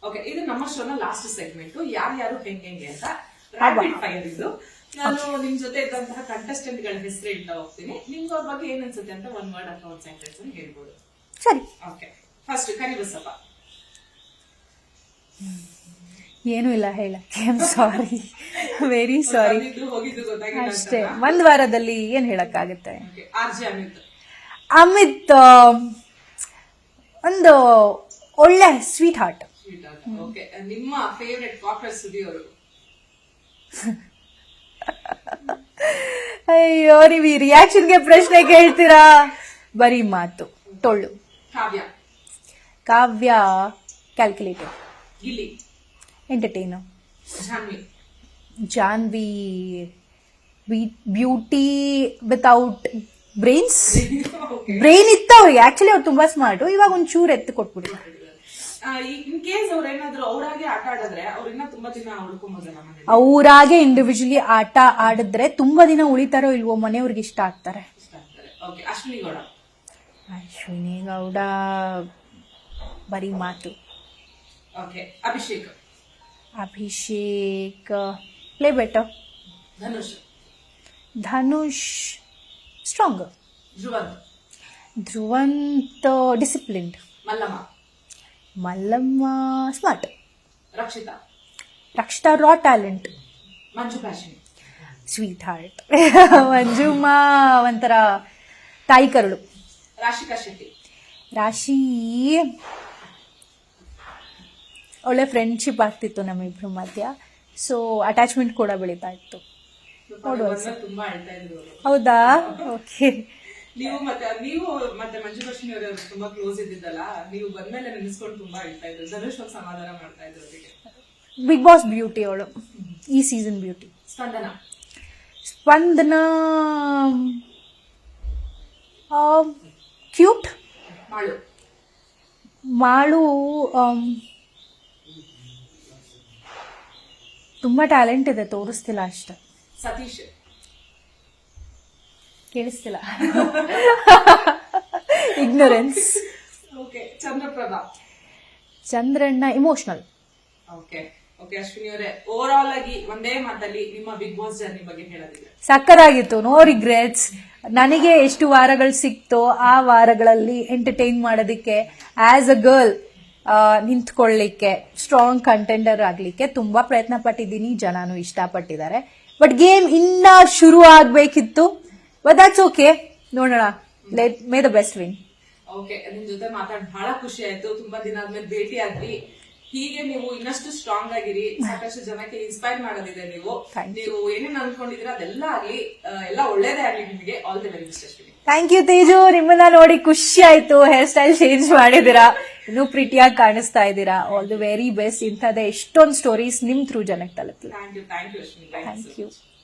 Okay, ಇದು ನಮ್ಮ ಶೋನ last segment, ಯಾರ್ಯಾರು ಹೆಂಗೆ ಅಂತ ರಾಪಿಡ್ ಫೈರ್ ಇದು. ನಾನು ನಿಮ್ ಜೊತೆ ಇದ್ದಂತಹ ಕಂಟೆಸ್ಟೆಂಟ್ ಗಳ ಹೆಸರು ಹೇಳ್ತಾ ಹೋಗ್ತೀನಿ. ನಿಮ್ಗೆ ಅವ್ರ ಬಗ್ಗೆ ಏನ್ ಅನ್ಸುತ್ತೆ ಅಂತ ಒಂದ್ ವರ್ಡ್ ಅಥವಾ ಒಂದ್ ಸೆಂಟೆನ್ಸ್ ಅಂತ ಹೇಳ್ಬೋದು. ಸರಿ. Okay, first Karibasappa. ಏನು ಇಲ್ಲ ಹೇಳಕ್ಕೆ, I am sorry, very sorry. ಹೋಗಿದ್ದು ಗೊತ್ತಾಗಿಲ್ಲ ಅಷ್ಟೇ, ಒಂದ್ ವಾರದಲ್ಲಿ ಏನ್ ಹೇಳಕ್ಕಾಗುತ್ತೆ. ಆರ್ಜೆ ಅಮಿತ್. ಅಮಿತ್ ಒಂದು ಒಳ್ಳೆ ಸ್ವೀಟ್ ಹಾರ್ಟ್. ಓಕೆ, ನಿಮ್ಮ ಫೇವರೆಟ್ ಕಾಕ್ರೋಚ್ ಸುದಿಯವರು? ಅಯ್ಯೋ, ನೀವು ಈ ರಿಯಾಕ್ಷನ್ಗೆ ಪ್ರಶ್ನೆ ಕೇಳ್ತೀರಾ? ಬರೀ ಮಾತು, ಟೊಳ್ಳು. Kavya. Kavya calculator. Gilli. Entertain. Janhvi. Janhvi beauty without brains. Brain ಇತ್ತು ಅವ್ರಿಗೆ, ಆಕ್ಚುಲಿ ಅವ್ರು ತುಂಬಾ ಸ್ಮಾರ್ಟ್, ಇವಾಗ ಒಂಚೂರು ಎತ್ತು ಕೊಟ್ಬಿಡಿ. ಇನ್ ಕೇಸ್ ಅವ್ರೇನಾದ್ರು ಅವರಾಗೆ ಆಟ ಆಡಿದ್ರೆ ಅವ್ರನ್ನ ತುಂಬಾ ದಿನ ಉಳ್ಕೊಂಬೋದಲ್ಲ ಮನೇಲಿ? ಅವರಾಗೆ ಇಂಡಿವಿಜುವಲಿ ಆಟ ಆಡಿದ್ರೆ ತುಂಬಾ ದಿನ ಉಳಿತಾರೋ ಇಲ್ವೋ, ಮನೆಯವ್ರಿಗೆ ಇಷ್ಟ ಆಗ್ತಾರೆ. ಓಕೆ, ಅಶ್ವಿನಿ ಗೌಡ. ಅಶ್ವಿನಿ ಗೌಡ ಬರೀ ಮಾತು. Okay, Abhishek. Abhishek play better. Dhanush. Dhanush strong. Dhruvanth. Dhruvanth disciplined. Mallamma. Mallamma smart. Rakshita. Rakshita raw talent. Manju passion. Sweetheart. Manjuma ಒಂಥರ ತಾಯಿ ಕರುಳು. ರಾಶಿಕಾ ಶೆಟ್ಟಿ. ರಾಶಿ ಒಳ್ಳೆ ಫ್ರೆಂಡ್ಶಿಪ್ ಆಗ್ತಿತ್ತು ನಮ್ಮಿಬ್ರು ಮಧ್ಯ, ಸೊ ಅಟ್ಯಾಚ್ಮೆಂಟ್ ಕೂಡ ಬೆಳೀತಾ ಇತ್ತು. ತುಂಬಾ ಅಳ್ತಾ ಇದ್ರು ಅವರು. ಹೌದಾ? ಓಕೆ. ನೀವು ಮತ್ತೆ ಮಂಜು ಲಕ್ಷ್ಮಿ ಅವರು ತುಂಬಾ ಕ್ಲೋಸ್ ಇದ್ದಿದ್ದಲ್ಲ, ನೀವು ಬಂದ್ಮೇಲೆ ನೆನೆಸ್ಕೊಂಡು ತುಂಬಾ ಅಳ್ತಾ ಇದ್ರು. ಧನುಷ್ ಒಂದು ಸಮಾಧಾನ ಮಾಡ್ತಾ ಇದ್ರು ಅವರಿಗೆ. ಬಿಗ್ ಬಾಸ್ ಬ್ಯೂಟಿ ಅವಳು, ಈ season beauty. Spandana. Spandana cute. Malu. Malu ತುಂಬಾ ಟ್ಯಾಲೆಂಟ್ ಇದೆ, ತೋರಿಸ್ತಿಲ್ಲ ಅಷ್ಟೆ. ಸತೀಶ್. ಕೇಳಿಸ್ತಿಲ್ಲ. Ignorance. Okay, Chandraprabha. Chandranna emotional. Okay okay, Ashwini ಅವರೇ, ಓವರ್ ಆಲ್ ಆಗಿ ಒಂದೇ ಮಾತಲ್ಲಿ ನಿಮ್ಮ ಬಿಗ್ ಬಾಸ್ ಜರ್ನಿ ಬಗ್ಗೆ ಹೇಳೋದಿಲ್ಲ? ಸಕ್ಕತ್ತಾಗಿತ್ತು, ನೋ ರಿಗ್ರೆಟ್ಸ್. ನನಗೆ ಎಷ್ಟು ವಾರಗಳು ಸಿಕ್ತೋ ಆ ವಾರಗಳಲ್ಲಿ ಎಂಟರ್ಟೈನ್ ಮಾಡೋದಿಕ್ಕೆ, ಆಸ್ ಅ ಗರ್ಲ್ ನಿಂತ್ಕೊಳ್ಳಿಕ್ಕೆ, ಸ್ಟ್ರಾಂಗ್ ಕಂಟೆಂಡರ್ ಆಗ್ಲಿಕ್ಕೆ ತುಂಬಾ ಪ್ರಯತ್ನ ಪಟ್ಟಿದ್ದೀನಿ. ಜನನು ಇಷ್ಟಪಟ್ಟಿದ್ದಾರೆ. ಬಟ್ ಗೇಮ್ ಇನ್ನ ಶುರು ಆಗ್ಬೇಕಿತ್ತು. ಬಟ್ ದಟ್ಸ್ ಓಕೆ, ನೋಡೋಣ. May the best win. Okay, ನಿಮ್ ಜೊತೆ ಮಾತಾಡಿ ಬಹಳ ಖುಷಿ ಆಯ್ತು. ತುಂಬಾ ದಿನ ಆದ್ಮೇಲೆ ಭೇಟಿ ಆದ್ವಿ. ಹೀಗೆ ನೀವು ಇನ್ನಷ್ಟು ಸ್ಟ್ರಾಂಗ್ ಆಗಿರಿ, ಸಾಕಷ್ಟು ಜನಕ್ಕೆ ಇನ್ಸ್ಪೈರ್ ಮಾಡೋದಿದೆ. ನೀವು ಏನೇನು ಅನ್ಕೊಂಡಿದೀರ ಅದೆಲ್ಲ ಆಗ್ಲಿ, ಎಲ್ಲ ಒಳ್ಳೇದೇ ಆಗ್ಲಿ ನಿಮಗೆ. All the very best Ashwini. Thank you Teju, ನಿಮ್ಮನ್ನ ನೋಡಿ ಖುಷಿ ಆಯ್ತು. ಹೇರ್ ಸ್ಟೈಲ್ ಚೇಂಜ್ ಮಾಡಿದೀರಾ, ಇನ್ನೂ ಪ್ರಿಟಿಯಾಗಿ ಕಾಣಿಸ್ತಾ ಇದ್ದೀರಾ. All the very best. ಇಂಥದ್ದೇ ಎಷ್ಟೊಂದು ಸ್ಟೋರೀಸ್ ನಿಮ್ ಥ್ರೂ ಜನಕ್ಕೆ ತಲುಪಲಿ. Thank you Ashwini. Thank you.